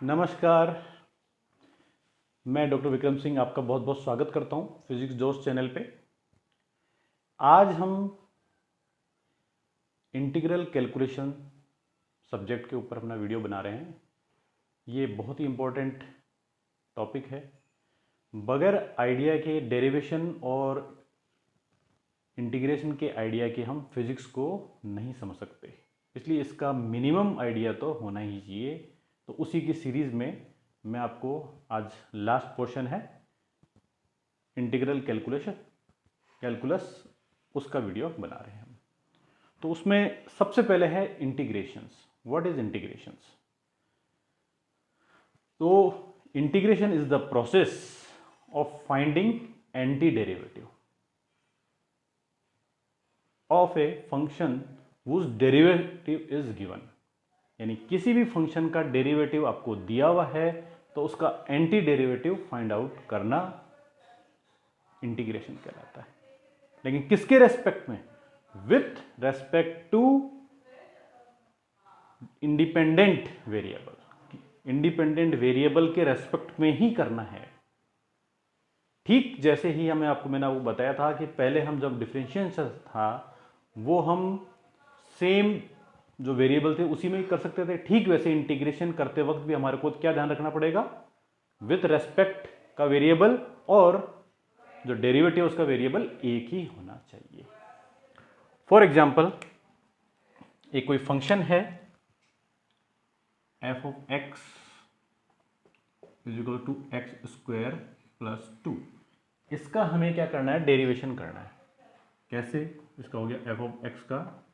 नमस्कार। मैं डॉक्टर विक्रम सिंह आपका बहुत बहुत स्वागत करता हूं फिजिक्स दोस्त चैनल पे। आज हम इंटीग्रल कैलकुलेशन सब्जेक्ट के ऊपर अपना वीडियो बना रहे हैं। ये बहुत ही इम्पोर्टेंट टॉपिक है। बगैर आइडिया के डेरिवेशन और इंटीग्रेशन के आइडिया के हम फिजिक्स को नहीं समझ सकते, इसलिए इसका मिनिमम आइडिया तो होना ही चाहिए। तो उसी की सीरीज़ में मैं आपको आज लास्ट पोर्शन है इंटीग्रल कैलकुलस उसका वीडियो बना रहे हैं हम। तो उसमें सबसे पहले है इंटीग्रेशंस। What is integrations? तो integration is the process of finding anti derivative of a function whose derivative is given. यानी किसी भी फंक्शन का डेरिवेटिव आपको दिया हुआ है तो उसका एंटी डेरिवेटिव फाइंड आउट करना इंटीग्रेशन कहलाता है। लेकिन किसके रेस्पेक्ट में? With respect to independent variable. Independent variable के रेस्पेक्ट में ही करना है। ठीक जैसे ही मैंने आपको बताया था कि पहले हम जब डिफरेंशिएशन था वो हम सेम जो वेरिएबल थे उसी में ही कर सकते थे। ठीक वैसे इंटीग्रेशन करते वक्त भी हमारे को क्या ध्यान रखना पड़ेगा? विथ रेस्पेक्ट का वेरिएबल और जो डेरिवेटिव उसका वेरिएबल एक ही होना चाहिए। फॉर एग्जाम्पल, एक कोई फंक्शन है f of x is equal to x square plus 2। इसका हमें क्या करना है? डेरिवेशन करना है। कैसे? इसका हो गया एफ ऑफ एक्स का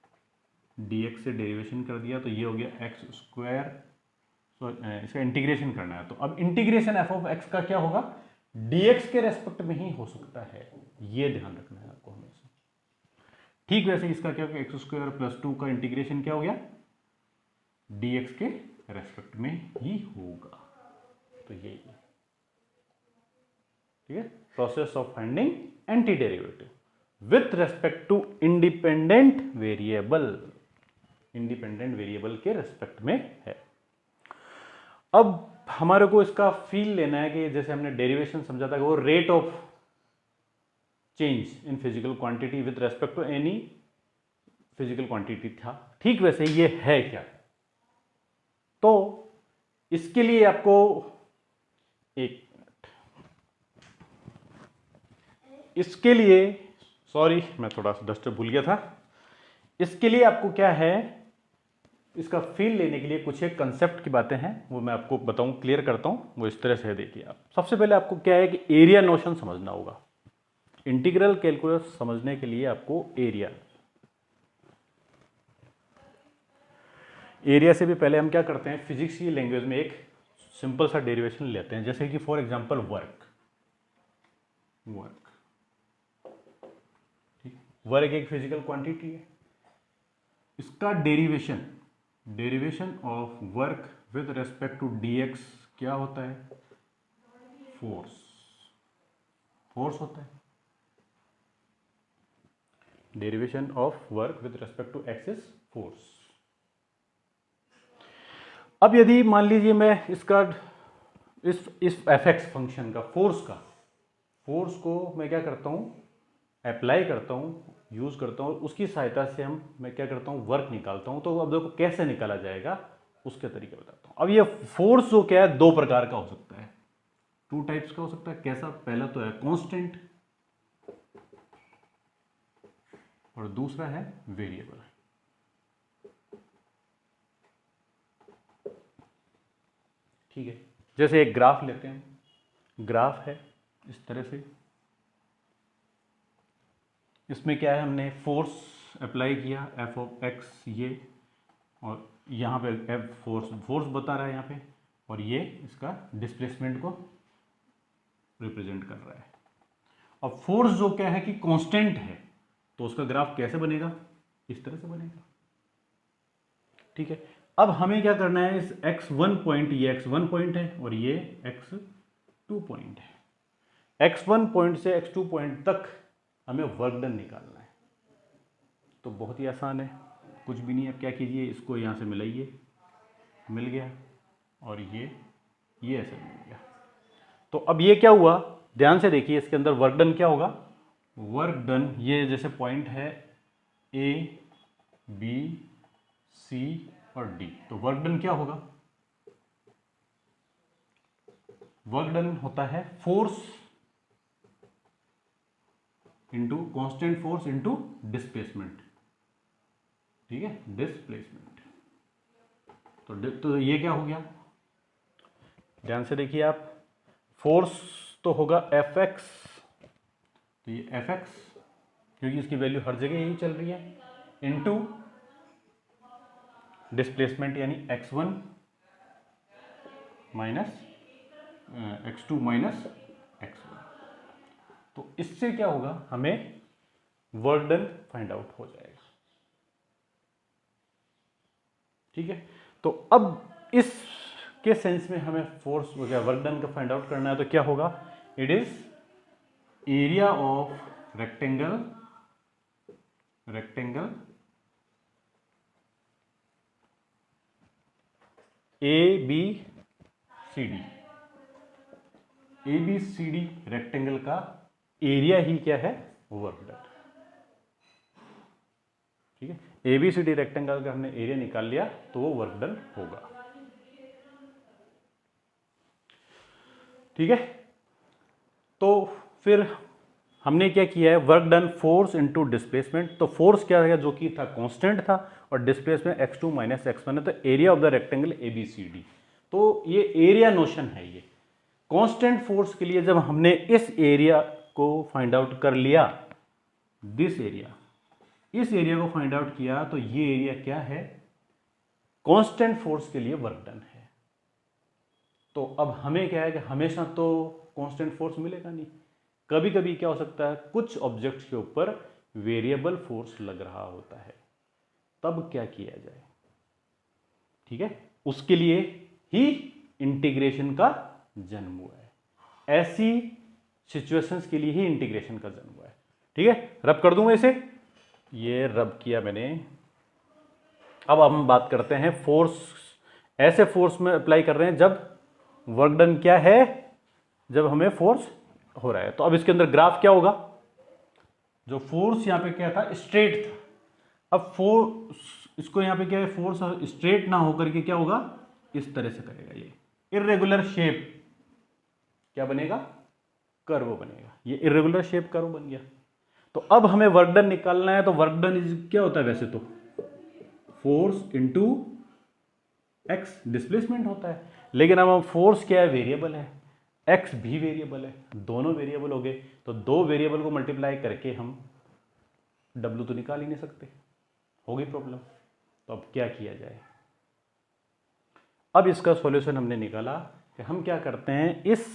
dx से डेरिवेशन कर दिया तो ये हो गया एक्स स्क्वायर। इसका इंटीग्रेशन करना है। तो अब इंटीग्रेशन एफ ऑफ एक्स का क्या होगा? dx के रेस्पेक्ट में ही हो सकता है। ये ध्यान रखना है आपको हमेशा। ठीक वैसे इसका क्या होगा? एक्स स्क्वायर प्लस 2 का इंटीग्रेशन क्या हो गया? dx के रेस्पेक्ट में ही होगा। तो ये ठीक है, process of finding anti derivative with respect to independent variable. Independent variable के रेस्पेक्ट में है। अब हमारे को इसका फील लेना है कि जैसे हमने डेरिवेशन समझा था कि वो rate of change in physical quantity with respect to any physical quantity था। ठीक वैसे ये है क्या? तो इसके लिए आपको इसके लिए सॉरी, मैं थोड़ा सा डस्टर भूल गया था। इसके लिए आपको क्या है, इसका फील लेने के लिए कुछ एक कंसेप्ट की बातें हैं, वो मैं आपको बताऊं, क्लियर करता हूं। वो इस तरह से है, देखिए आप। सबसे पहले आपको क्या है कि एरिया नोशन समझना होगा। इंटीग्रल कैलकुलस समझने के लिए आपको एरिया से भी पहले हम क्या करते हैं, फिजिक्स की लैंग्वेज में एक सिंपल सा डेरिवेशन लेते हैं। जैसे कि फॉर एग्जांपल वर्क एक फिजिकल क्वांटिटी है। इसका derivation of work with respect to dx क्या होता है? फोर्स होता है। Derivation of work with respect to x is force. अब यदि मान लीजिए मैं इसका इस fx फंक्शन का फोर्स को मैं क्या करता हूं? अप्लाई करता हूं, यूज करता हूं। उसकी सहायता से मैं क्या करता हूं? वर्क निकालता हूं। तो अब देखो कैसे निकाला जाएगा, उसके तरीके बताता हूं। अब ये फोर्स जो क्या है, दो प्रकार का हो सकता है, 2 टाइप्स का हो सकता है। कैसा? पहला तो है कांस्टेंट और दूसरा है वेरिएबल। ठीक है, जैसे एक ग्राफ लेते हैं। ग्राफ है इस तरह से। इसमें क्या है, हमने फोर्स अप्लाई किया एफ ऑफ एक्स, ये, और यहाँ पे एफ फोर्स बता रहा है यहाँ पे, और ये इसका डिस्प्लेसमेंट को रिप्रेजेंट कर रहा है। अब फोर्स जो क्या है कि कांस्टेंट है, तो उसका ग्राफ कैसे बनेगा? इस तरह से बनेगा। ठीक है, अब हमें क्या करना है, इस x1 पॉइंट, ये x1 पॉइंट है और ये x2 पॉइंट है। x1 पॉइंट से x2 पॉइंट तक हमें वर्क डन निकालना है। तो बहुत ही आसान है, कुछ भी नहीं है। क्या कीजिए, इसको यहाँ से मिलाइए, मिल गया, और ये ये ऐसे मिल गया। तो अब ये क्या हुआ, ध्यान से देखिए, इसके अंदर वर्क डन क्या होगा, वर्क डन ये जैसे पॉइंट है ए बी सी और डी, तो वर्क डन क्या होगा, वर्क डन होता है force into constant force into displacement, ठीक है, डिस्प्लेसमेंट। तो ये क्या हो गया, ध्यान से देखिए आप, फोर्स तो होगा एफ एक्स, तो ये एफ एक्स क्योंकि इसकी वैल्यू हर जगह यही चल रही है, इनटू डिस्प्लेसमेंट यानी x1 minus x2 minus x1। तो इससे क्या होगा, हमें वर्क डन फाइंड आउट हो जाएगा, ठीक है। तो अब इस के सेंस में हमें फोर्स वगैरह वर्क डन का फाइंड आउट करना है, तो क्या होगा, it is area of rectangle A B C D rectangle का एरिया ही क्या है, वर्क डन, ठीक है। A B C D rectangle का हमने एरिया निकाल लिया तो वो वर्क डन होगा, ठीक है। तो फिर हमने क्या किया है, work done force into displacement, तो फोर्स क्या है जो कि था कांस्टेंट था और डिस्प्लेसमेंट x2 माइनस x1 है, तो area of the rectangle ABCD, तो ये एरिया नोशन है। ये कांस्टेंट फोर्स के लिए जब हमने इस एरिया को फाइंड आउट कर लिया, दिस एरिया, इस एरिया को फाइंड आउट किया, तो ये एरिया क्या है, कांस्टेंट फोर्स के लिए वर्क डन है। तो अब हमें क्या है कि हमेशा तो कांस्टेंट फोर्स मिलेगा नहीं, कभी कभी क्या हो सकता है, कुछ ऑब्जेक्ट्स के ऊपर वेरिएबल फोर्स लग रहा होता है, तब क्या किया जाए, ठीक है, उसके लिए ही इंटीग्रेशन का जन्म हुआ है, ऐसी सिचुएशंस के लिए ही इंटीग्रेशन का जन्म हुआ है, ठीक है। रब कर दूंगा इसे, ये रब किया मैंने। अब हम बात करते हैं फोर्स, ऐसे फोर्स में अप्लाई कर रहे हैं जब वर्क डन क्या है, जब हमें फोर्स हो रहा है। तो अब इसके अंदर ग्राफ क्या होगा, जो फोर्स यहां पे क्या था, स्ट्रेट था, अब फोर्स इसको यहां पे क्या है, फोर्स स्ट्रेट ना होकर के क्या होगा, इस तरह से करेगा, ये इर्रेगुलर शेप क्या बनेगा, कर्व बनेगा, ये इर्रेगुलर शेप कर्व बन गया। तो अब हमें वर्क डन निकालना है, तो वर्क डन क्या होता है, वैसे तो फोर्स इंटू एक्स डिस्प्लेसमेंट होता है, लेकिन अब फोर्स क्या है, वेरिएबल है, एक्स भी वेरिएबल है, दोनों वेरिएबल हो गए, तो दो वेरिएबल को मल्टीप्लाई करके हम डब्ल्यू तो निकाल ही नहीं सकते, हो गई प्रॉब्लम। तो अब क्या किया जाए, अब इसका सॉल्यूशन हमने निकाला कि हम क्या करते हैं, इस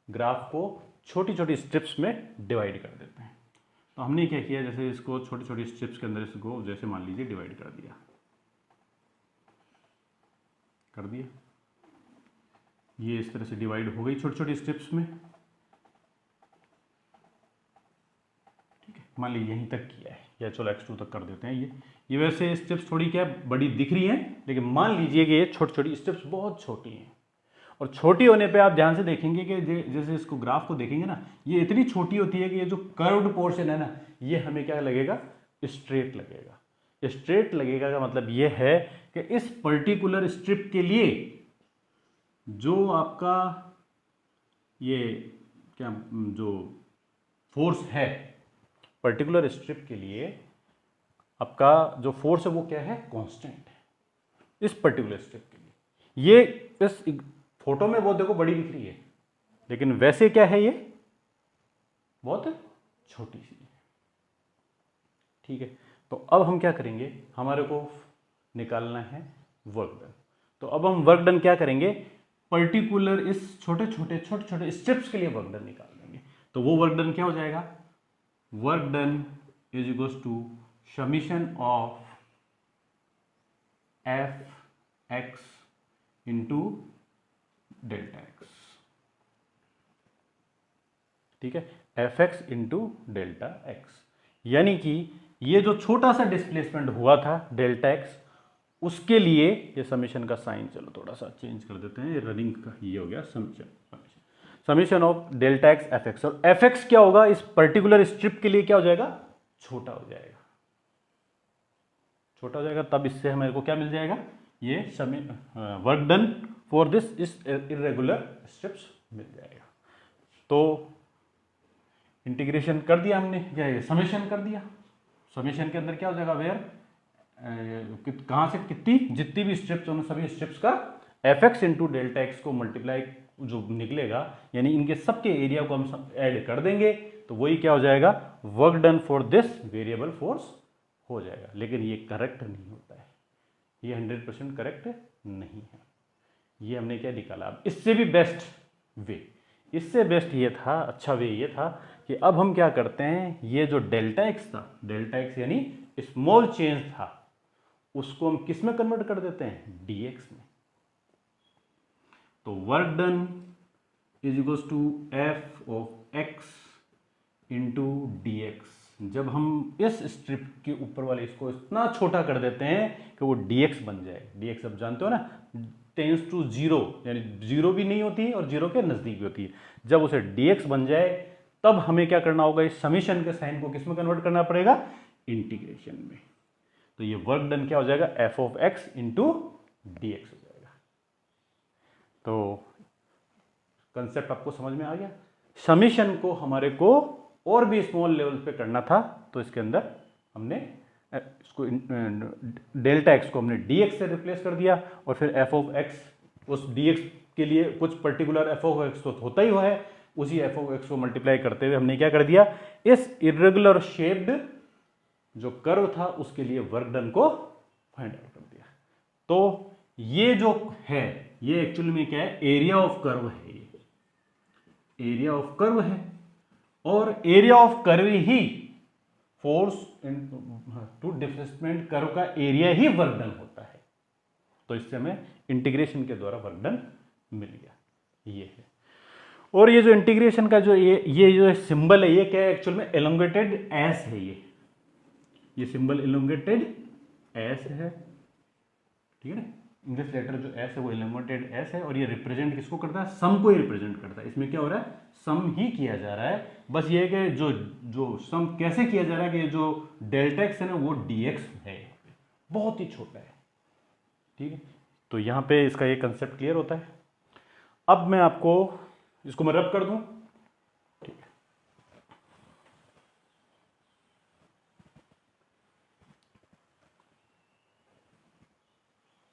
ग्राफ को छोटी छोटी स्ट्रिप्स में डिवाइड कर देते हैं। तो हमने क्या किया, जैसे इसको छोटी छोटी स्ट्रिप्स के अंदर इसको जैसे मान लीजिए डिवाइड कर दिया, ये इस तरह से डिवाइड हो गई छोटी छोटी स्ट्रिप्स में, ठीक है। मान लीजिए यहीं तक किया है, या चलो x2 तक कर देते हैं। ये वैसे स्टेप्स थोड़ी क्या बड़ी दिख रही हैं, लेकिन मान लीजिए कि ये छोटी छोटी स्टेप्स बहुत छोटी हैं, और छोटी होने पे आप ध्यान से देखेंगे कि जैसे इसको ग्राफ को देखेंगे ना, ये इतनी छोटी होती है कि ये जो कर्व्ड पोर्शन है ना, ये हमें क्या लगेगा, स्ट्रेट लगेगा। स्ट्रेट लगेगा का मतलब ये है कि इस पर्टिकुलर स्ट्रिप के लिए जो आपका ये क्या जो फोर्स है, पर्टिकुलर स्ट्रिप के लिए आपका जो फोर्स है वो क्या है, कांस्टेंट है इस पर्टिकुलर स्ट्रिप के लिए। ये इस फोटो में वो देखो बड़ी दिख रही है, लेकिन वैसे क्या है, ये बहुत छोटी सी है, ठीक है। तो अब हम क्या करेंगे, हमारे को निकालना है वर्क डन। तो अब हम वर्क डन क्या करेंगे, पर्टिकुलर इस छोटे छोटे स्टेप्स के लिए वर्क डन निकाल देंगे। तो वो वर्क डन क्या हो जाएगा, work done is equals to summation of f x into delta x, ठीक है, f x into delta x, यानी कि ये जो छोटा सा डिस्प्लेसमेंट हुआ था डेल्टा एक्स, उसके लिए ये समीशन का साइन चलो थोड़ा सा चेंज कर देते हैं, रनिंग का ये हो गया summation of delta x F x, और एफ एक्स क्या होगा इस पर्टिकुलर स्ट्रिप के लिए, क्या हो जाएगा, छोटा हो जाएगा, छोटा हो जाएगा। तब इससे हमें को क्या मिल जाएगा, ये वर्क डन फॉर दिस इस इरेगुलर स्ट्रिप्स मिल जाएगा। तो इंटीग्रेशन कर दिया हमने, क्या है समेशन कर दिया। समेशन के अंदर क्या हो जाएगा, वेयर कहाँ से कितनी जितनी भी स्ट्रिप्स उन सभी स्ट्रिप्स का F x into delta x को मल्टीप्लाई जो निकलेगा, यानी इनके सबके एरिया को हम ऐड कर देंगे, तो वही क्या हो जाएगा, work done for this variable force हो जाएगा। लेकिन ये करेक्ट नहीं होता है, ये 100% करेक्ट नहीं है। ये हमने क्या निकाला, अब इससे भी बेस्ट वे, इससे बेस्ट ये था, अच्छा वे ये था कि अब हम क्या करते हैं, ये जो डेल्टा एक्स था, डेल्टा एक्स यानी स्मॉल चेंज था, उसको हम किस में कन्वर्ट कर देते हैं, dx में। तो work done is equals to f of x into d x. जब हम इस स्ट्रिप के ऊपर वाले इसको इतना छोटा कर देते हैं कि वो dx बन जाए, dx अब जानते हो ना, टेंस टू जीरो, यानी जीरो भी नहीं होती और जीरो के नजदीक भी होती है। जब उसे dx बन जाए तब हमें क्या करना होगा, इस समीशन के साइन को किसमें कन्वर्ट करना पड़ेगा, इंटीग्रेशन में। तो ये वर्क डन क्या हो जाएगा, F of x into d x हो जाएगा। तो कंसेप्ट आपको समझ में आ गया। समीशन को हमारे को और भी स्मॉल लेवल पे करना था, तो इसके अंदर हमने इसको डेल्टा एक्स को हमने डी एक्स से रिप्लेस कर दिया, और फिर एफ ऑफ एक्स, उस डी एक्स के लिए कुछ पर्टिकुलर एफ ऑफ एक्स तो होता ही है, उसी एफ ऑफ एक्स को मल्टीप्लाई करते हुए हमने क्या कर दिया, इस इरेगुलर शेप्ड जो कर्व था उसके लिए वर्क डन को फाइंड आउट कर दिया। तो ये जो है, ये एक्चुअली में क्या है, एरिया ऑफ कर्व है, ये एरिया ऑफ कर्व है, और एरिया ऑफ कर्व ही फोर्स टू डिस्प्लेसमेंट कर्व का एरिया ही वर्क डन होता है। तो इससे हमें इंटीग्रेशन के द्वारा वर्क डन मिल गया, ये है। और ये जो इंटीग्रेशन का जो ये जो सिंबल है, ये क्या है, एक्चुअल में एलोंगेटेड एस है, ये सिंबल एलोंगेटेड एस है, ठीक है ना। इंग्लिश लेटर जो एस है वो एलोंगेटेड एस है, और ये रिप्रेजेंट किसको करता है, सम को ही रिप्रेजेंट करता है। इसमें क्या हो रहा है, सम ही किया जा रहा है। बस ये कि जो सम कैसे किया जा रहा है, कि जो डेल्टा एक्स है ना वो dx है, बहुत ही छोटा है, ठीक है। तो यहाँ पे इसका ये कंसेप्ट क्लियर होता है। अब मैं आपको इसको मैं रब कर दूं, ठीक है।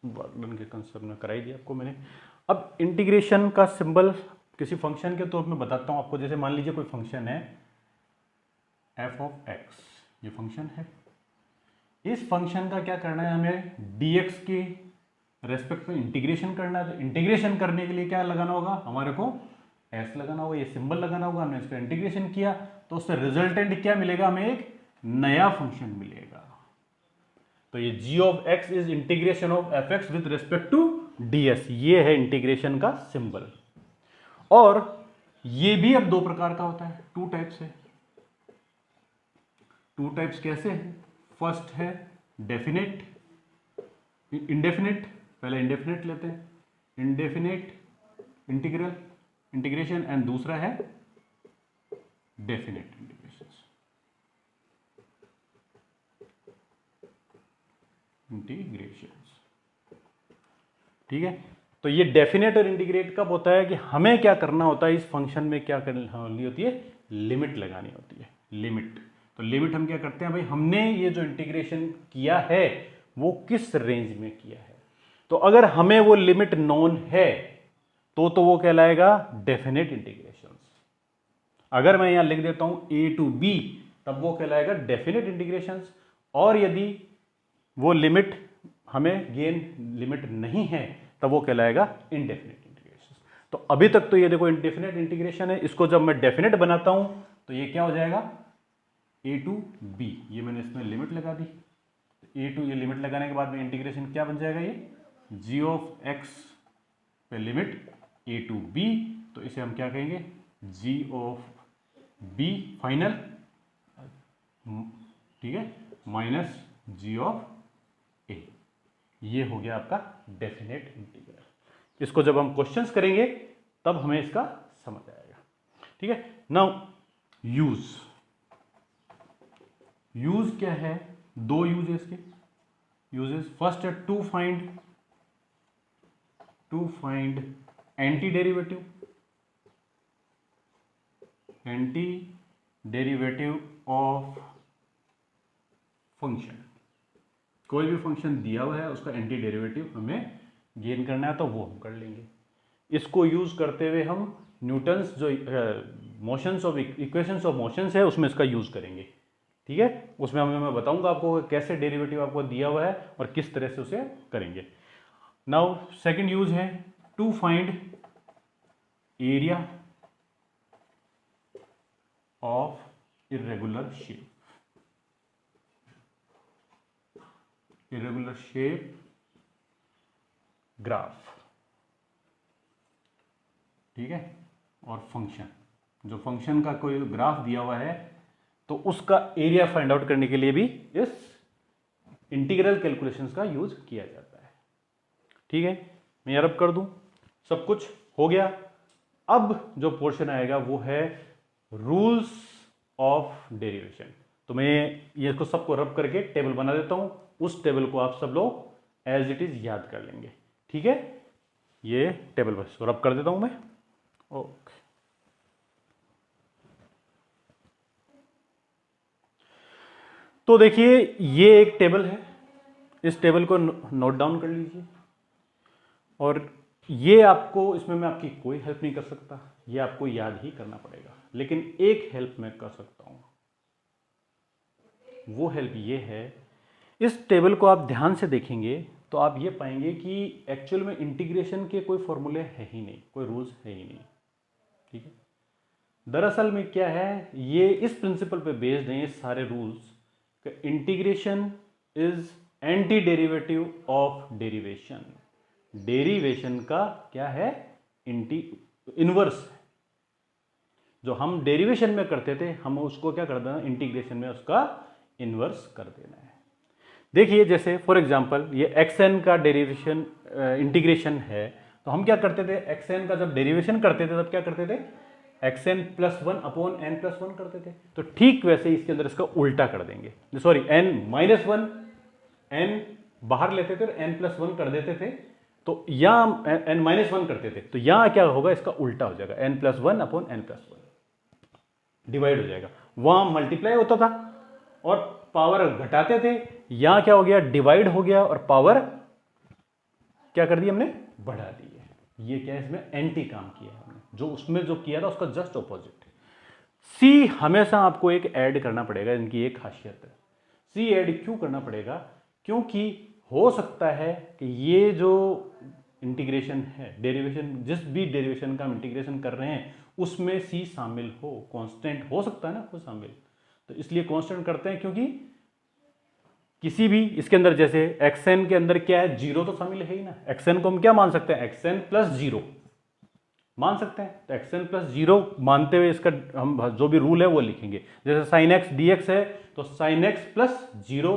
वर्क के कंसेप्ट में कराई दिया आपको मैंने। अब इंटीग्रेशन का सिंबल किसी फंक्शन के तौर में बताता हूं आपको। जैसे मान लीजिए कोई फंक्शन है एफ ऑफ एक्स, ये फंक्शन है। इस फंक्शन का क्या करना है, हमें dx की रेस्पेक्ट में इंटीग्रेशन करना है। तो इंटीग्रेशन करने के लिए क्या लगाना होगा, हमारे को s लगाना होगा, ये सिंबल लगाना होगा। हमने इसका इंटीग्रेशन किया तो उससे रिजल्टेंट क्या मिलेगा, हमें एक नया फंक्शन मिलेगा। तो ये g of x is integration of f x with respect to ds, ये है इंटीग्रेशन का सिंबल। और ये भी अब दो प्रकार का होता है, टू टाइप्स है। टू टाइप्स कैसे है, फर्स्ट है डेफिनेट, इंडेफिनेट, पहले इंडेफिनेट लेते हैं, इंडेफिनेट इंटीग्रेशन, एंड दूसरा है डेफिनेट इंटीग्रेशन, ठीक है। तो ये डेफिनेट और इंटीग्रेट कब होता है, कि हमें क्या करना होता है, इस फंक्शन में क्या करनी होती है, लिमिट लगानी होती है, लिमिट। तो लिमिट हम क्या करते हैं भाई, हमने ये जो इंटीग्रेशन किया है वो किस रेंज में किया है। तो अगर हमें वो लिमिट नोन है तो वो कहलाएगा डेफिनेट इंटीग्रेशन। अगर मैं यहां लिख देता हूं a टू b, तब वो कहलाएगा डेफिनेट इंटीग्रेशन। और यदि वो लिमिट हमें गेन लिमिट नहीं है तब वो कहलाएगा इनडेफिनेट इंटीग्रेशन। तो अभी तक तो ये देखो इनडेफिनेट इंटीग्रेशन है, इसको जब मैं डेफिनेट बनाता हूं तो ये क्या हो जाएगा, a टू b, ये मैंने इसमें लिमिट लगा दी। a टू, ये लिमिट लगाने के बाद में इंटीग्रेशन क्या बन जाएगा, ये g ऑफ x पे लिमिट a टू b, तो इसे हम क्या कहेंगे, g ऑफ b फाइनल, ठीक है, माइनस g ऑफ a, ये हो गया आपका डेफिनेट इंटीग्रल। इसको जब हम क्वेश्चंस करेंगे तब हमें इसका समझ आएगा। ठीक है, नाउ यूज क्या है, दो यूज है इसके। यूजेस फर्स्ट है to find anti derivative of function. कोई भी फंक्शन दिया हुआ है उसका एंटी डेरिवेटिव हमें गेन करना है तो वो हम कर लेंगे। इसको यूज करते हुए हम न्यूटन्स जो motions of equations of motions है उसमें इसका यूज करेंगे। ठीक है, उसमें मैं बताऊंगा आपको कैसे डेरिवेटिव आपको दिया हुआ है और किस तरह से उसे करेंगे। नाउ सेकंड यूज है to find area of irregular shape graph. ठीक है, और फंक्शन, जो फंक्शन का कोई ग्राफ दिया हुआ है तो उसका एरिया फाइंड आउट करने के लिए भी इस इंटीग्रल कैलकुलेशंस का यूज किया जाता है। ठीक है, मैं यहाँ रब कर दूं, सब कुछ हो गया। अब जो पोर्शन आएगा वो है रूल्स ऑफ डेरिवेशन। तो मैं ये इसको सबको रब करके टेबल बना देता हूं, उस टेबल को आप सब लोग एज इट इज याद कर लेंगे। ठीक है, ये टेबल बस रब कर देता हूं मैं। ओके, तो देखिए ये एक टेबल है, इस टेबल को नोट डाउन कर लीजिए। और ये आपको, इसमें मैं आपकी कोई हेल्प नहीं कर सकता, ये आपको याद ही करना पड़ेगा। लेकिन एक हेल्प मैं कर सकता हूं, वो हेल्प ये है, इस टेबल को आप ध्यान से देखेंगे तो आप ये पाएंगे कि एक्चुअल में इंटीग्रेशन के कोई फॉर्मूले है ही नहीं, कोई रूल्स है ही नहीं। ठीक है, दरअसल में क्या है, ये इस प्रिंसिपल पे बेस्ड हैं ये सारे rules. Integration is anti derivative of derivation. Derivation का क्या है, इनवर्स है। जो हम डेरिवेशन में करते थे हम उसको क्या कर देना, इंटीग्रेशन में उसका इनवर्स कर देना है। देखिए जैसे फॉर एग्जांपल ये xn का डेरिवेशन इंटीग्रेशन है, तो हम क्या करते थे, xn का जब डेरिवेशन करते थे तब क्या करते थे, xn plus 1 upon n plus 1 करते थे। तो ठीक वैसे इसके अंदर इसका उल्टा कर देंगे, सॉरी n माइनस 1, n बाहर लेते थे और n प्लस 1 कर देते थे, तो यहां n माइनस 1 करते थे, तो यहां क्या होगा, इसका उल्टा हो जाएगा, n plus 1 upon n plus 1 divide हो जाएगा। वहां मल्टीप्लाई होता था और पावर घटाते थे, यहां क्या हो गया, डिवाइड हो गया और पावर क्या कर दी हमने, बढ़ा दी है। ये क्या है, इसमें एंटी काम किया है हमने, जो उसमें जो किया था उसका जस्ट ऑपोजिट है। सी हमेशा आपको एक ऐड करना पड़ेगा, इनकी एक खासियत है। सी ऐड क्यों करना पड़ेगा, क्योंकि हो सकता है कि ये जो इंटीग्रेशन है, डेरिवेशन, जिस भी डेरिवेशन का हम इंटीग्रेशन कर रहे हैं उसमें सी शामिल हो, कांस्टेंट हो सकता है ना वो शामिल, तो इसलिए कांस्टेंट करते हैं, क्योंकि किसी भी इसके अंदर जैसे xn के अंदर क्या है, जीरो तो शामिल है ही ना। xn को हम क्या मान सकते हैं, xn प्लस जीरो मान सकते हैं, तो xn प्लस जीरो मानते हुए इसका हम जो भी रूल है वो लिखेंगे। जैसे sin x dx है तो sin x प्लस जीरो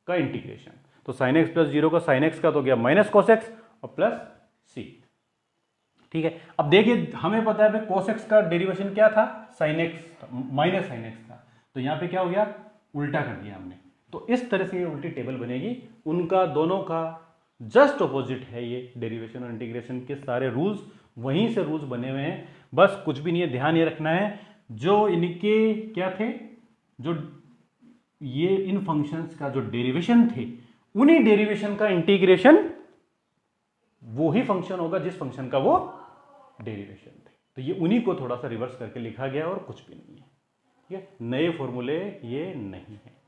का इंटीग्रेशन, तो sin x प्लस जीरो का sin x का तो गया माइनस cos x और प्लस c। ठीक है, अब देखिए हमें पता है cos x का डेरिवेशन क्या था, sin x minus sin x था, तो यहां पे क्या हो गया, उल्टा कर दिया हमने। तो इस तरह से ये उल्टी टेबल बनेगी, उनका दोनों का जस्ट ऑपोजिट है। ये डेरिवेशन और इंटीग्रेशन के सारे रूल्स वहीं से रूल्स बने हुए हैं, बस कुछ भी नहीं है, ध्यान ये रखना है जो इनके क्या थे, जो ये इन फंक्शंस का जो डेरिवेशन थे, उन्हीं डेरिवेशन का इंटीग्रेशन वो ही फंक्शन होगा जिस फंक्शन का वो डेरिवेशन थे। तो ये उन्हीं को थोड़ा सा रिवर्स करके लिखा गया और कुछ भी नहीं है। ठीक है, नए फॉर्मूले ये नहीं है।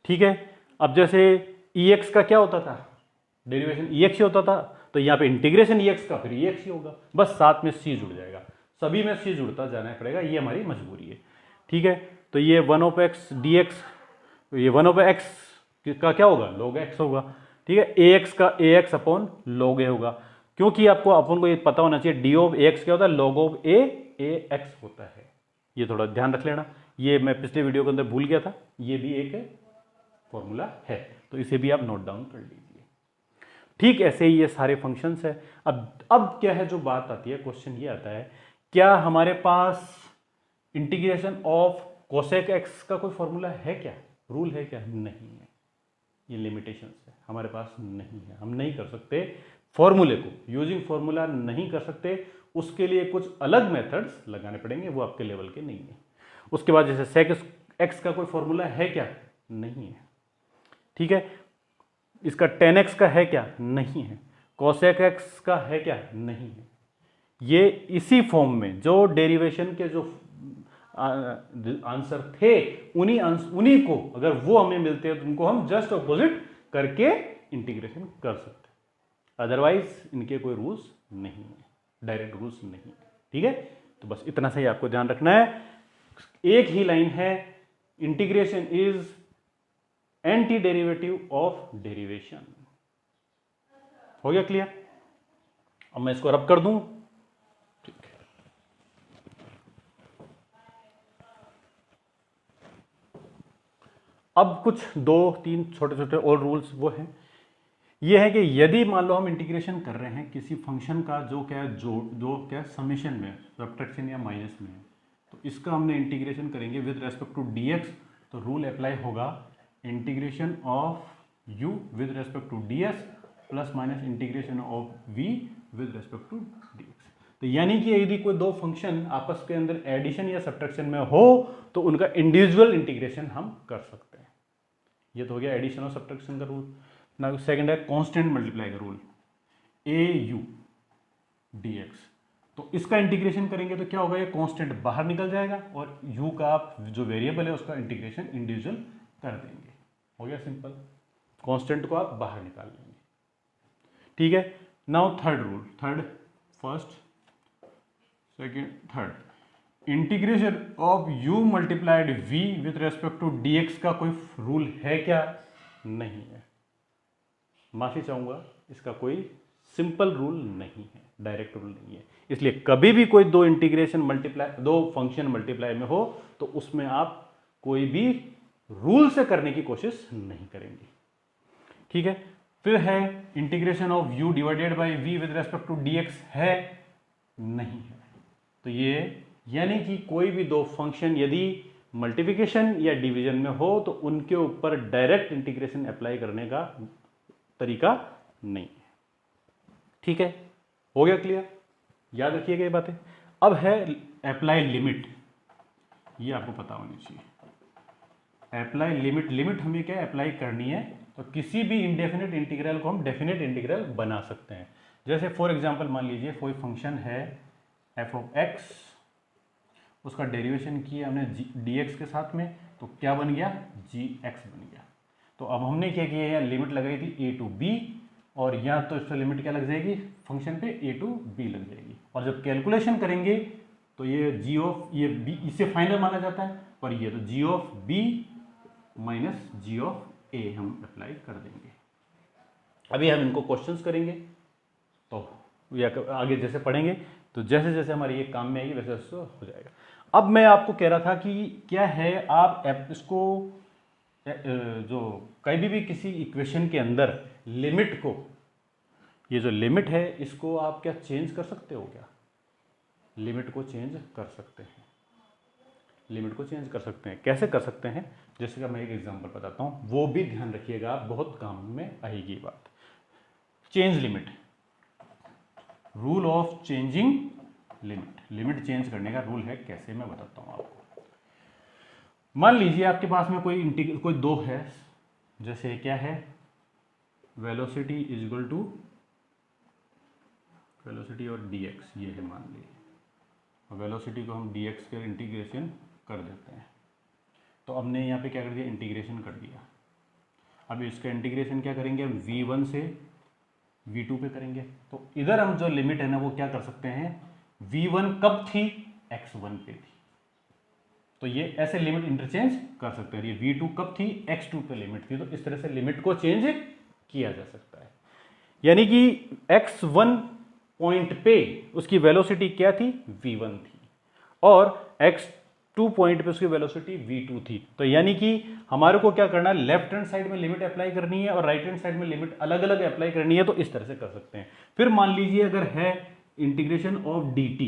ठीक है, अब जैसे ex का क्या होता था, डेरिवेशन ex ही होता था, तो यहाँ पे इंटीग्रेशन ex का फिर ex ही होगा, बस साथ में c जुड़ जाएगा, सभी में c जुड़ता जाना पड़ेगा, ये हमारी मजबूरी है। ठीक है, तो ये 1 ऑफ x dx, ये 1 ऑफ x का क्या होगा, log x होगा। ठीक है, ax का ax अपॉन log a होगा, क्योंकि आपको अपन को ये पता होना चाहिए d ऑफ ax क्या होता है, log ऑफ a ax होता है। ये थोड़ा ध्यान रख लेना, ये मैं पिछले वीडियो के अंदर भूल गया था, ये भी एक फॉर्मूला है, तो इसे भी आप नोट डाउन कर लीजिए। ठीक ऐसे ही ये सारे फंक्शंस है। अब क्या है, जो बात आती है, क्वेश्चन ये आता है, क्या हमारे पास इंटीग्रेशन ऑफ कोसेक एक्स का कोई फॉर्मूला है क्या, रूल है क्या? नहीं है, ये लिमिटेशंस है, हमारे पास नहीं है, हम नहीं कर सकते फॉर्मूले को यूजिंग फॉर्मूला नहीं कर सकते, उसके लिए कुछ अलग मेथड्स लगाने पड़ेंगे, वो आपके लेवल के नहीं है। उसके बाद जैसे सेक एक्स का कोई फॉर्मूला है क्या? नहीं है, ठीक है। इसका टेन एक्स का है क्या? नहीं है। कोसेक एक्स का है क्या? नहीं है। ये इसी फॉर्म में जो डेरिवेशन के जो आंसर थे, उन्हीं को अगर वो हमें मिलते हैं तो उनको हम जस्ट अपोजिट करके इंटीग्रेशन कर सकते हैं, अदरवाइज इनके कोई रूल्स नहीं है, डायरेक्ट रूल्स नहीं है, ठीक है। तो बस इतना सा ही आपको ध्यान रखना है। एक ही लाइन है, integration is anti derivative of derivation. हो गया क्लियर? अब मैं इसको रब कर दूं, ठीक है। अब कुछ 2-3 छोटे छोटे और रूल्स वो हैं, ये है कि यदि मान लो हम इंटीग्रेशन कर रहे हैं किसी फंक्शन का जो क्या है, जो क्या समेशन में, सब्ट्रैक्शन या माइनस में है, तो इसका हमने इंटीग्रेशन करेंगे विद रेस्पेक्ट टू dx, तो रूल अप्लाई होगा integration of u with respect to ds plus minus integration of v with respect to dx। तो यानी कि यदि कोई दो फंक्शन आपस के अंदर एडिशन या सब्ट्रैक्शन में हो तो उनका इंडिविजुअल इंटीग्रेशन हम कर सकते हैं। ये तो हो गया एडिशन और सब्ट्रैक्शन का रूल। ना सेकंड है कांस्टेंट मल्टीप्लाई का रूल, au dx। तो इसका इंटीग्रेशन करेंगे तो क्या होगा, ये कांस्टेंट बाहर निकल जाएगा और u का आप जो वेरिएबल है उसका इंटीग्रेशन इंडिविजुअल कर देंगे। हो गया सिंपल, कांस्टेंट को आप बाहर निकाल लेंगे, ठीक है। Now third rule, third, first, second, third, integration of u multiplied v with respect to dx का कोई रूल है क्या? नहीं है, माफी चाहूंगा, इसका कोई सिंपल रूल नहीं है, डायरेक्ट रूल नहीं है। इसलिए कभी भी कोई दो इंटीग्रेशन मल्टीप्लाई, दो फंक्शन मल्टीप्लाई में हो तो उसमें आप कोई भी रूल से करने की कोशिश नहीं करेंगे, ठीक है। फिर है integration of u divided by v with respect to dx, है नहीं है। तो ये यानी कि कोई भी दो फंक्शन यदि मल्टीप्लिकेशन या डिवीजन में हो तो उनके ऊपर डायरेक्ट इंटीग्रेशन अप्लाई करने का तरीका नहीं है, ठीक है। हो गया क्लियर? याद रखिएगा ये बातें। अब है अप्लाई लिमिट, ये आपको पता होनी चाहिए। अप्लाई लिमिट, लिमिट हमें क्या अप्लाई करनी है, तो किसी भी इंडेफिनिट इंटीग्रल को हम डेफिनेट इंटीग्रल बना सकते हैं। जैसे फॉर एग्जांपल मान लीजिए कोई फंक्शन है f ऑफ x, उसका डेरिवेशन किया हमने dx के साथ में, तो क्या बन गया, gx बन गया। तो अब हमने क्या किया, यहाँ लिमिट लगाई थी a टू b, और यहाँ तो इसका लिमिट क्या लग जाएगी, फंक्शन पे a टू b लग जाएगी। और जब कैलकुलेशन करेंगे तो ये g ऑफ, ये b इसे फाइनल माना जाता है, और ये तो g of b minus g of a हम अप्लाई कर देंगे। अभी हम इनको क्वेश्चंस करेंगे, तो या आगे जैसे पढ़ेंगे तो जैसे जैसे हमारे ये काम में आएगी वैसे वैसे हो जाएगा। अब मैं आपको कह रहा था कि क्या है, आप इसको जो कभी भी किसी इक्वेशन के अंदर लिमिट को, ये जो लिमिट है इसको आप क्या चेंज कर सकते हो क्या? लिमिट को चेंज कर सकते हैं, लिमिट को चेंज कर सकते हैं। कैसे कर सकते हैं, जैसे कि मैं एक एग्जांपल बताता हूँ, वो भी ध्यान रखिएगा, आप बहुत काम में आएगी बात। Change limit, rule of changing limit, limit change करने का रूल है, कैसे मैं बताता हूँ आपको। मान लीजिए आपके पास में कोई दो है, जैसे क्या है, velocity is equal to velocity और dx, ये है मान लीजिए, वेलोसिटी को हम dx के इंटीग्रेशन कर देते हैं। तो हमने यहाँ पे क्या कर दिया, इंटीग्रेशन कर दिया। अब इसका इंटीग्रेशन क्या करेंगे, हम v1 से v2 पे करेंगे। तो इधर हम जो लिमिट है ना वो क्या कर सकते हैं, v1 कब थी, x1 पे थी, तो ये ऐसे लिमिट इंटरचेंज कर सकते हैं। ये v2 कब थी, x2 पे लिमिट थी, तो इस तरह से लिमिट को चेंज किया जा सकता है। यानी कि x1 पॉइंट पे उसकी वेलोसिटी क्या थी, v1 थी, और x2 x2 पॉइंट पे उसकी वेलोसिटी v2 थी। तो यानी कि हमारे को क्या करना है, लेफ्ट हैंड साइड में लिमिट अप्लाई करनी है और राइट हैंड साइड में लिमिट अलग अलग अप्लाई करनी है। तो इस तरह से कर सकते हैं। फिर मान लीजिए अगर है इंटीग्रेशन ऑफ dt,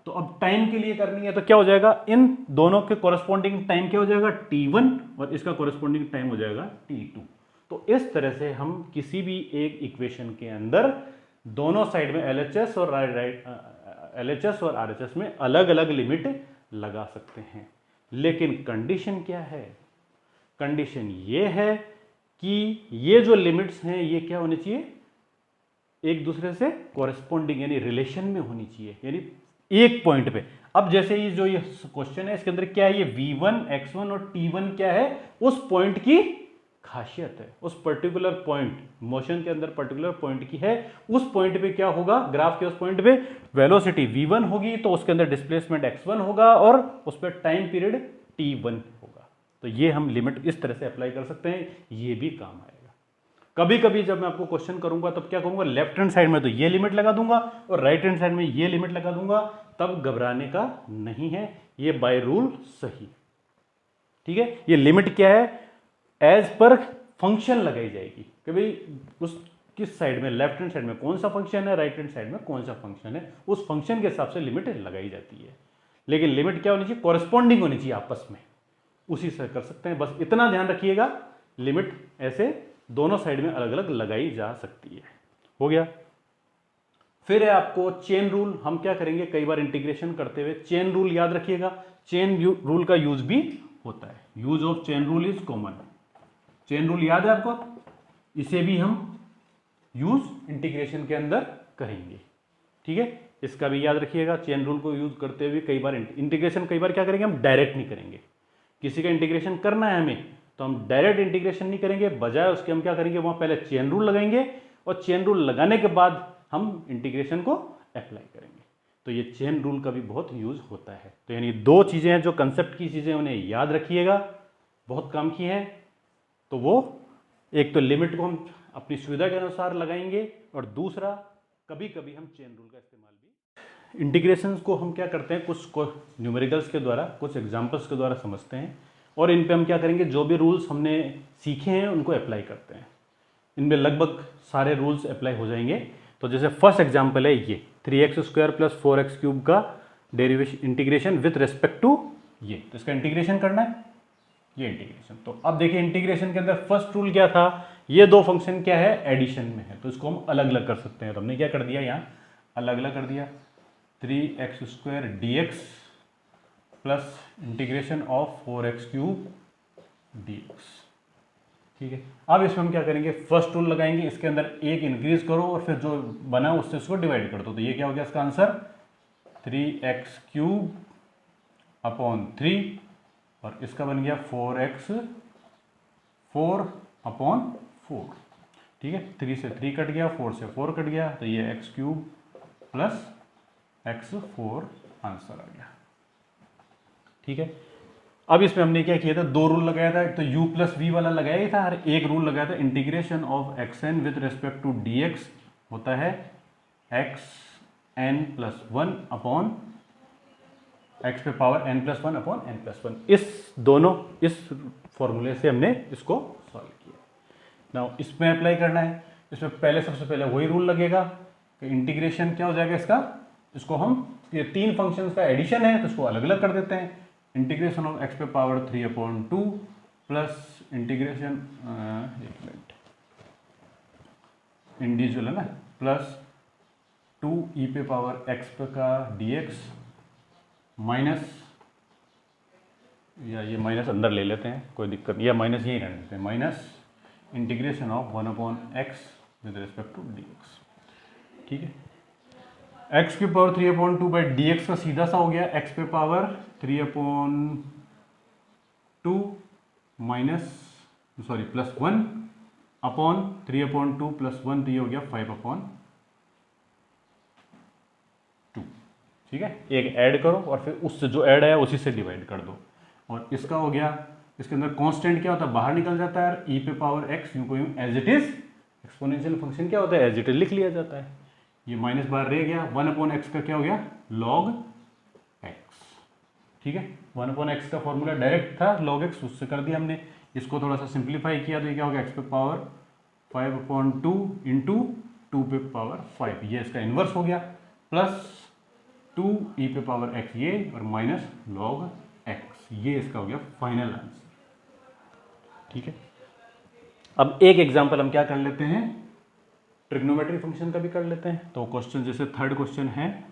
तो अब टाइम के लिए करनी है तो क्या हो जाएगा, इन दोनों के कोरस्पॉन्डिंग टाइम क्या हो जाएगा t1 और इसका कोरस्पॉन्डिंग टाइम हो जाएगा t2। तो इस तरह से हम किसी भी एक इक्वेशन के अंदर दोनों साइड में LHS और LHS और RHS में अलग अलग लिमिट लगा सकते हैं। लेकिन कंडीशन क्या है, कंडीशन ये है कि ये जो लिमिट्स हैं ये क्या होनी चाहिए, एक दूसरे से कोरेस्पॉन्डिंग यानी रिलेशन में होनी चाहिए, यानी एक पॉइंट पे। अब जैसे ये क्वेश्चन है इसके अंदर क्या है, ये v1 x1 और t1 क्या है, उस पॉइंट की खासियत है, उस पर्टिकुलर पॉइंट मोशन के अंदर पर्टिकुलर पॉइंट की है। उस पॉइंट पे क्या होगा, ग्राफ के उस पॉइंट पे वेलोसिटी v1 होगी तो उसके अंदर डिस्प्लेसमेंट x1 होगा और उस पर टाइम पीरियड t1 होगा। तो ये हम लिमिट इस तरह से अप्लाई कर सकते हैं, ये भी काम आएगा। कभी कभी जब मैं आपको क्वेश्चन करूंगा तब क्या करूंगा, लेफ्ट हैंड साइड में तो ये लिमिट लगा दूंगा और राइट हैंड साइड में ये लिमिट लगा दूंगा, तब घबराने का नहीं है, ये बाय रूल सही। ठीक है, ये लिमिट क्या है, एज पर फंक्शन लगाई जाएगी कि भाई उस किस साइड में, लेफ्ट हैंड साइड में कौन सा फंक्शन है, राइट हैंड साइड में कौन सा फंक्शन है, उस फंक्शन के हिसाब से लिमिट लगाई जाती है। लेकिन लिमिट क्या होनी चाहिए, कॉरेस्पॉन्डिंग होनी चाहिए आपस में, उसी से कर सकते हैं। बस इतना ध्यान रखिएगा, लिमिट ऐसे दोनों साइड में अलग अलग लगाई जा सकती है। हो गया। फिर है आपको चेन रूल। हम क्या करेंगे, कई बार इंटीग्रेशन करते हुए चेन रूल याद रखिएगा। चेन रूल का यूज भी होता है, use of chain rule is common. Chain rule याद है आपको, इसे भी हम यूज इंटीग्रेशन के अंदर करेंगे। ठीक है, इसका भी याद रखिएगा। चेन रूल को यूज करते हुए कई बार इंटीग्रेशन, कई बार क्या करेंगे हम डायरेक्ट नहीं करेंगे। किसी का इंटीग्रेशन करना है हमें तो हम डायरेक्ट इंटीग्रेशन नहीं करेंगे, बजाय उसके हम क्या करेंगे, वहां पहले चेन रूल लगाएंगे और चेन रूल लगाने के बाद हम इंटीग्रेशन को अप्लाई करेंगे। तो ये चेन रूल का भी बहुत यूज होता है। तो यानी दो चीजें हैं जो कंसेप्ट की चीजें, उन्हें याद रखिएगा, बहुत काम की है। तो वो एक तो लिमिट को हम अपनी सुविधा के अनुसार लगाएंगे और दूसरा कभी कभी हम चेन रूल का इस्तेमाल भी। इंटीग्रेशंस को हम क्या करते हैं, कुछ न्यूमेरिकल्स के द्वारा, कुछ एग्जांपल्स के द्वारा समझते हैं और इन पे हम क्या करेंगे, जो भी रूल्स हमने सीखे हैं उनको अप्लाई करते हैं। इनमें लगभग सारे रूल्स अप्लाई हो जाएंगे। तो जैसे फर्स्ट एग्जाम्पल है ये 3x² + 4x³ का derivation integration with respect to ये, तो इसका इंटीग्रेशन करना है, ये इंटीग्रेशन। तो अब देखिए इंटीग्रेशन के अंदर फर्स्ट रूल क्या था, ये दो फंक्शन क्या है, एडिशन में है, तो इसको हम अलग अलग कर सकते हैं। तो हमने क्या कर दिया, यहाँ अलग अलग कर दिया, 3x² dx plus integration of 4x³ dx। ठीक है, अब इसमें हम क्या करेंगे, फर्स्ट रूल लगाएंगे, इसके अंदर एक इंक्रीज करो और फिर जो बना उससे उसको डिवाइड कर दो। तो ये क्या हो गया इसका आंसर, 3x³ अपॉन 3 और इसका बन गया 4x4 अपॉन 4। ठीक है, 3 से 3 कट गया, 4 से 4 कट गया, तो ये x³ प्लस x4 आंसर आ गया। ठीक है, अब इसमें हमने क्या किया था, दो रूल लगाया था, एक तो u + v वाला लगाया था और एक रूल लगाया था integration of xn with respect to dx होता है xn + 1 अपॉन x पे पावर n+1 अपॉन n+1। इस दोनों इस फॉर्मूले से हमने इसको सॉल्व किया। नाउ इसमें अप्लाई करना है, इसमें पहले सबसे पहले वही रूल लगेगा कि इंटीग्रेशन क्या हो जाएगा इसका, इसको हम ये तीन फंक्शंस का एडिशन है तो इसको अलग अलग कर देते हैं। इंटीग्रेशन ऑफ x पे पावर 3/2 प्लस इंटीग्रेशन एक मिनट इंडिविजुअल है ना, प्लस 2e पे पावर x पे का dx माइनस, या ये माइनस अंदर ले लेते हैं कोई दिक्कत नहीं, या माइनस यही रहने देते हैं, minus integration of 1/x with respect to dx। ठीक है, x की पावर 3/2 बाई dx का सीधा सा हो गया x पे power 3/2 minus sorry plus 1 upon 3/2 plus 1, तो ये हो गया 5/2। ठीक है, एक ऐड करो और फिर उससे जो ऐड आया उसी से डिवाइड कर दो और इसका हो गया, इसके अंदर कांस्टेंट क्या होता है, बाहर निकल जाता है, e पे पावर x यूं को यूं as it is, exponential function क्या होता है, एज इट इज लिख लिया जाता है। ये माइनस बाहर रह गया, 1/x का क्या हो गया, log x। ठीक है। 1/x का फॉर्मूला डायरेक्ट था log x, उससे कर दिया हमने। इसको थोड़ा सा सिंप्लीफाई किया तो ये क्या हो गया, x पे पावर 5/2 इंटू 2 पे पावर 5, ये इसका इन्वर्स हो गया, प्लस 2e पे पावर x ये, और माइनस log x, ये इसका हो गया फाइनल आंसर। ठीक है। अब एक एग्जांपल हम क्या कर लेते हैं, ट्रिग्नोमेट्री फंक्शन का भी कर लेते हैं। तो क्वेश्चन जैसे थर्ड क्वेश्चन है,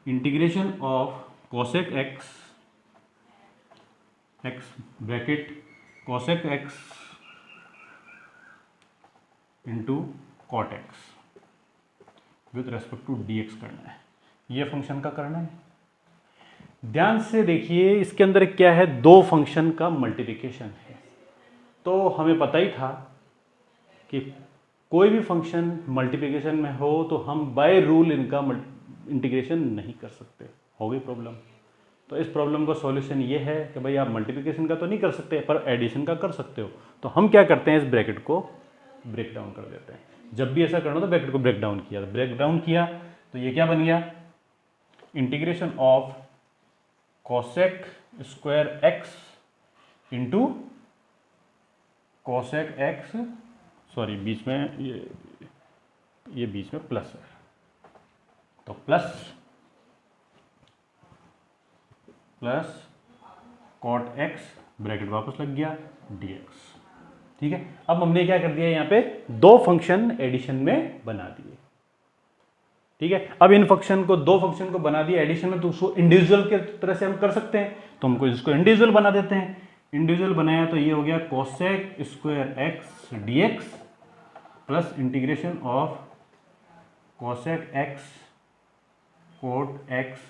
integration of cosec x bracket cosec x into cot x with respect to dx करना है, ये फंक्शन का करना है। ध्यान से देखिए, इसके अंदर क्या है, दो फंक्शन का मल्टीप्लिकेशन है। तो हमें पता ही था कि कोई भी फंक्शन मल्टीप्लिकेशन में हो तो हम बाय रूल इनका इंटीग्रेशन नहीं कर सकते, हो गई प्रॉब्लम। तो इस प्रॉब्लम का सॉल्यूशन ये है कि भाई आप मल्टीप्लिकेशन का तो नहीं कर सकते पर एडिशन का कर सकते हो। तो हम क्या करते हैं, इस ब्रैकेट को ब्रेक डाउन कर देते हैं। जब भी ऐसा करना तो ब्रैकेट को ब्रेक डाउन किया, ब्रेक डाउन किया तो ये क्या बन गया, integration of cosec square x into cosec x, sorry बीच में ये बीच में प्लस है, तो प्लस कॉट एक्स ब्रैकेट वापस लग गया dx। ठीक है। अब हमने क्या कर दिया, यहाँ पे दो फंक्शन एडिशन में बना दिए। ठीक है। अब इन फंक्शन को, दो फंक्शन को बना दिया एडिशन में, तो उसको इंडिविजुअल के तरह से हम कर सकते हैं, तो हमको इसको इंडिविजुअल बना देते हैं। इंडिविजुअल बनाया तो ये हो गया cosec square x dx plus integration of cosec x cot x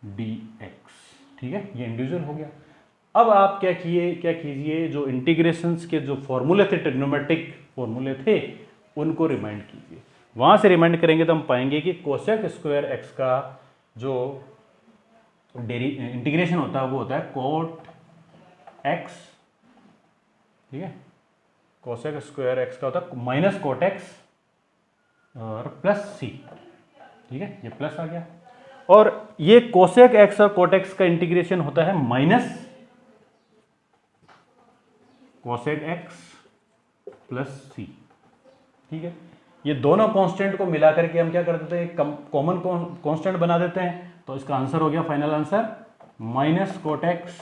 dx। ठीक है, ये इंडिविजुअल हो गया। अब आप क्या कीजिए, जो इंटीग्रेशंस के जो फॉर्मूले थे, ट्रिग्नोमेट्रिक फॉर्मूले थे, उनको रिमाइंड कीजिए। वहां से रिमाइंड करेंगे तो हम पाएंगे कि कोसेक स्क्वायर एक्स का जो इंटीग्रेशन होता है वो होता है कोट एक्स। ठीक है, कोसेक स्क्वायर एक्स का होता है माइनस कोट एक्स और प्लस सी। ठीक है, ये प्लस आ गया। और ये कोसेक एक्स और कोट एक्स का इंटीग्रेशन होता है माइनस कोसेक एक्स प्लस सी। ठीक है, ये दोनों कांस्टेंट को मिलाकर के हम क्या कर देते हैं, कॉमन कांस्टेंट बना देते हैं। तो इसका आंसर हो गया, final answer minus cot x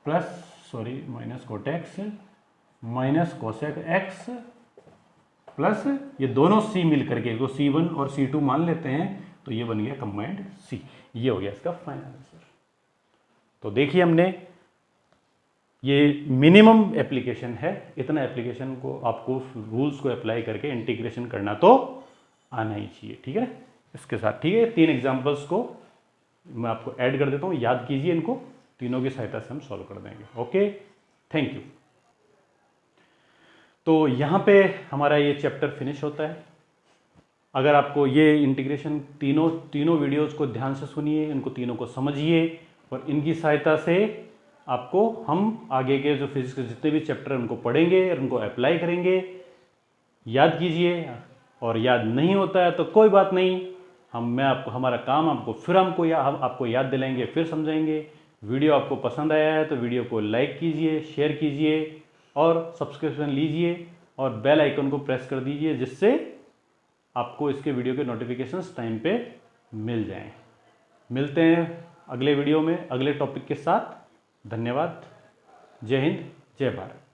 minus cot x minus cosec x plus ये दोनों सी मिलकर के, इसको C1 और C2 मान लेते हैं, तो ये बन गया कंबाइंड सी। ये हो गया इसका फाइनल आंसर। तो देखिए, हमने ये मिनिमम एप्लीकेशन है, इतना एप्लीकेशन को आपको रूल्स को अप्लाई करके इंटीग्रेशन करना तो आना ही चाहिए। ठीक है, इसके साथ ठीक है, 3 एग्जांपल्स को मैं आपको ऐड कर देता हूँ, याद कीजिए इनको, तीनों की सहायता से हम सॉल्व कर देंगे। Okay, thank you. तो यहाँ पे हमारा ये चैप्टर फिनिश होता है। अगर आपको ये इंटीग्रेशन तीनों वीडियोस को ध्यान से सुनिए, इनको तीनों को समझिए, और इनकी सहायता से आपको हम आगे के जो फिजिक्स के जितने भी चैप्टर हैं उनको पढ़ेंगे और उनको अप्लाई करेंगे। याद कीजिए, और याद नहीं होता है तो कोई बात नहीं, हमारा काम हम आपको याद दिलाएंगे, फिर समझाएंगे। वीडियो आपको पसंद आया है तो वीडियो को लाइक कीजिए, शेयर कीजिए और सब्सक्रिप्शन लीजिए और बेल आइकन को प्रेस कर दीजिए, जिससे आपको इसके वीडियो के नोटिफिकेशंस टाइम पे मिल जाएं। मिलते हैं अगले वीडियो में अगले टॉपिक के साथ। धन्यवाद। जय हिंद, जय भारत।